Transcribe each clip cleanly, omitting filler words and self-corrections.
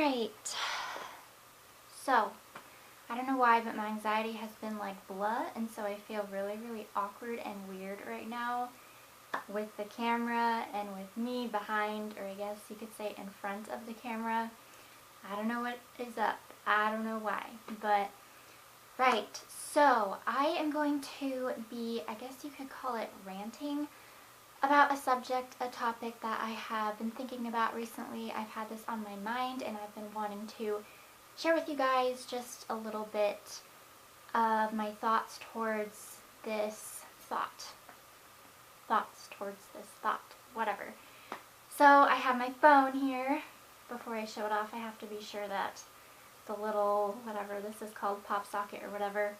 Alright, so I don't know why, but my anxiety has been like blah, and so I feel really awkward and weird right now with the camera and with me behind, or I guess you could say in front of the camera. I don't know what is up. I don't know why, but right, so I am going to be, I guess you could call it ranting about a subject, a topic that I have been thinking about recently. I've had this on my mind and I've been wanting to share with you guys just a little bit of my thoughts towards this thought. Whatever. So I have my phone here. Before I show it off, I have to be sure that the little, whatever this is called, pop socket or whatever,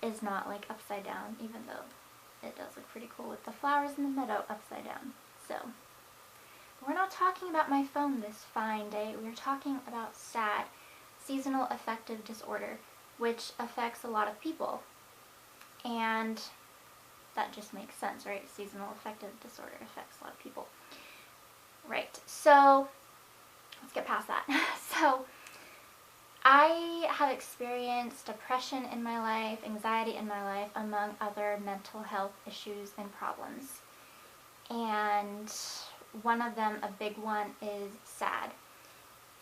is not like upside down, even though it does look pretty cool with the flowers in the meadow upside down. So, we're not talking about my phone this fine day. We're talking about SAD, seasonal affective disorder, which affects a lot of people. And that just makes sense, right? Seasonal affective disorder affects a lot of people. Right, so let's get past that. So, I have experienced depression in my life, anxiety in my life, among other mental health issues and problems. And one of them, a big one, is SAD.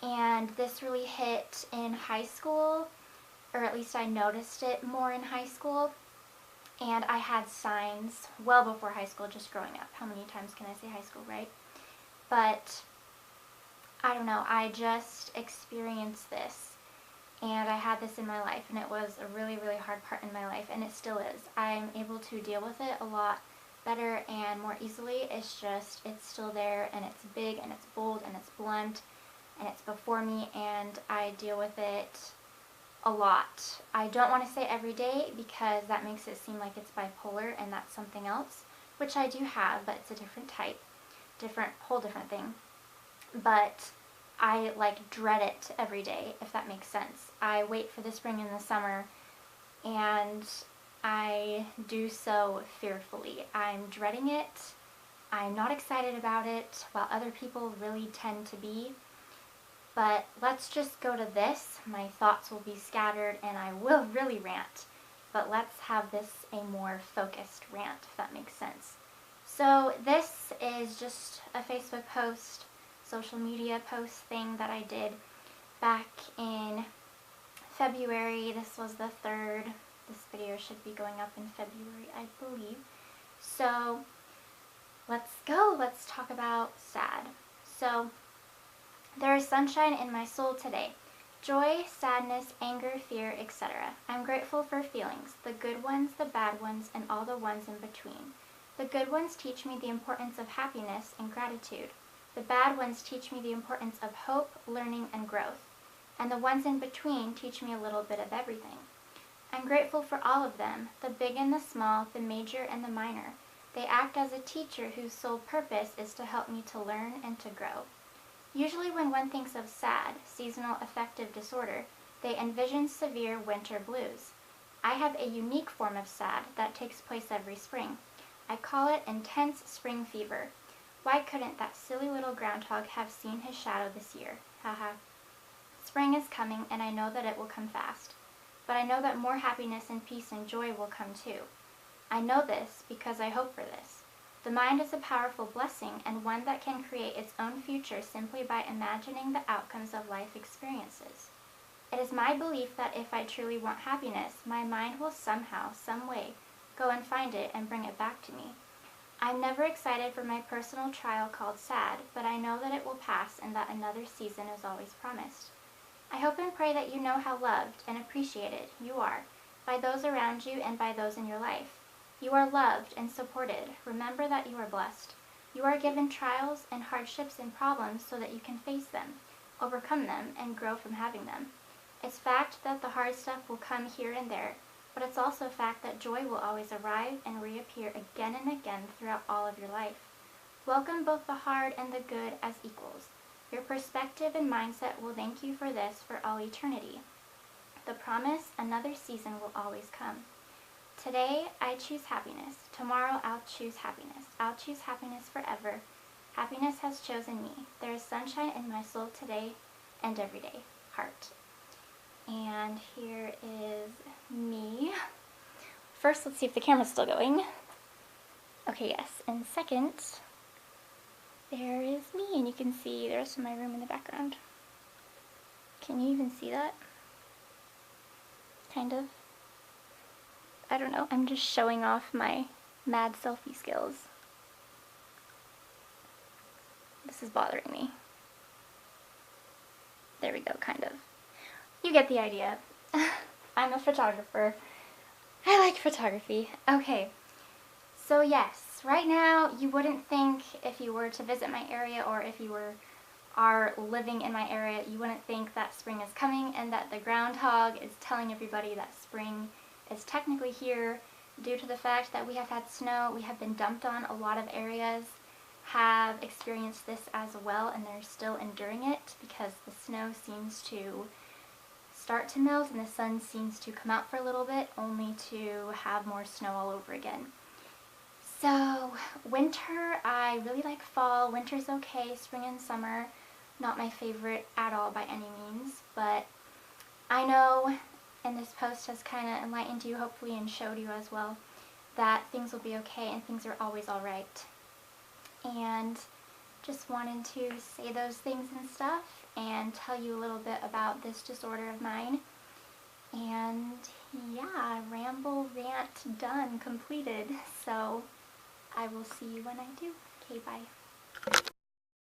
And this really hit in high school, or at least I noticed it more in high school. And I had signs well before high school, just growing up. How many times can I say high school, right? But I don't know, I just experienced this. And I had this in my life, and it was a really hard part in my life, and it still is. I'm able to deal with it a lot better and more easily. It's just, it's still there, and it's big, and it's bold, and it's blunt, and it's before me, and I deal with it a lot. I don't want to say every day, because that makes it seem like it's bipolar, and that's something else, which I do have, but it's a different type, whole different thing. But I dread it every day, if that makes sense. I wait for the spring and the summer, and I do so fearfully. I'm dreading it. I'm not excited about it, while other people really tend to be. But let's just go to this. My thoughts will be scattered, and I will really rant. But let's have this a more focused rant, if that makes sense. So this is just a Facebook post, social media post thing that I did back in February. This was the 3rd. This video should be going up in February, I believe. So let's go. Let's talk about SAD. So, there is sunshine in my soul today. Joy, sadness, anger, fear, etc. I'm grateful for feelings, the good ones, the bad ones, and all the ones in between. The good ones teach me the importance of happiness and gratitude. The bad ones teach me the importance of hope, learning, and growth. And the ones in between teach me a little bit of everything. I'm grateful for all of them, the big and the small, the major and the minor. They act as a teacher whose sole purpose is to help me to learn and to grow. Usually when one thinks of SAD, seasonal affective disorder, they envision severe winter blues. I have a unique form of SAD that takes place every spring. I call it intense spring fever. Why couldn't that silly little groundhog have seen his shadow this year? Haha. Spring is coming, and I know that it will come fast. But I know that more happiness and peace and joy will come too. I know this because I hope for this. The mind is a powerful blessing, and one that can create its own future simply by imagining the outcomes of life experiences. It is my belief that if I truly want happiness, my mind will somehow, some way, go and find it and bring it back to me. I'm never excited for my personal trial called SAD, but I know that it will pass and that another season is always promised. I hope and pray that you know how loved and appreciated you are by those around you and by those in your life. You are loved and supported. Remember that you are blessed. You are given trials and hardships and problems so that you can face them, overcome them, and grow from having them. It's fact that the hard stuff will come here and there, but it's also a fact that joy will always arrive and reappear again and again throughout all of your life. Welcome both the hard and the good as equals. Your perspective and mindset will thank you for this for all eternity. The promise, another season will always come. Today, I choose happiness. Tomorrow, I'll choose happiness. I'll choose happiness forever. Happiness has chosen me. There is sunshine in my soul today. and everyday heart. And here is me. First, let's see if the camera's still going. Okay, yes. And second, there is me, and you can see the rest of my room in the background. Can you even see that? Kind of. I don't know. I'm just showing off my mad selfie skills. This is bothering me. There we go, kind of. You get the idea. I'm a photographer. I like photography. Okay, so yes, right now you wouldn't think, if you were to visit my area or if you are living in my area, you wouldn't think that spring is coming and that the groundhog is telling everybody that spring is technically here due to the fact that we have had snow. We have been dumped on. A lot of areas have experienced this as well, and they're still enduring it because the snow seems to start to melt and the sun seems to come out for a little bit, only to have more snow all over again. So winter, I really like fall. Winter's okay. Spring and summer, not my favorite at all by any means, but I know, and this post has kind of enlightened you hopefully and showed you as well, that things will be okay and things are always alright. And just wanted to say those things and stuff and tell you a little bit about this disorder of mine. And yeah, ramble, rant, done, completed. So I will see you when I do. Okay, bye.